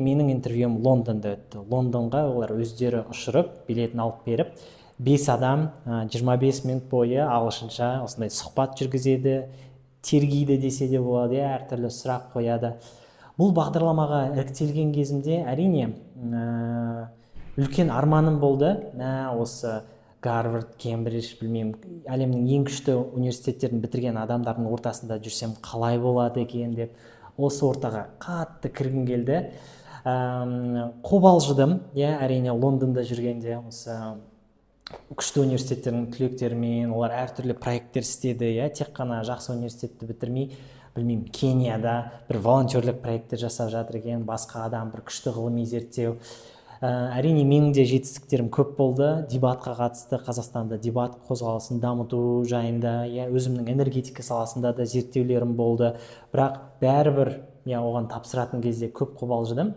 менің интервьюм Лондонда өтті. Лондонға олар өздері ұшырып, билетін алып беріп, 5 адам 25 минут бойы ағылшынша осындай сұхбат жүргізеді, тергейді десе де болады, әртүрлі сұрақ қояды. Бұл бағдарламаға іріктелген кезімде әрине үлкен арманым болды. Осы Гарвард, Кембридж, білмеймін, әлемнің ең күшті университеттерін бітірген адамдардың ортасында жүрсем қалай болады екен деп, осы ортаға қатты кіргім келді. Қобалжыдым, әрине Лондонда жүргенде осы күшті университеттердің түлектерімен, олар әртүрлі проекттер істеді, тек қана жақсы университетті бітірмей, білмеймін, Кенияда бір волонтерлік проекттер жасап жатыр екен, басқа адам бір күшті ғылыми зерттеу. Әрине менің де жетістіктерім көп болды. Дебатқа қатысты, Қазақстанда дебат қозғалысын дамыту жайында, өзімнің энергетика саласында да зерттеулерім болды. Бірақ бәрібір оған тапсыратын кезде көп қобалжыдым.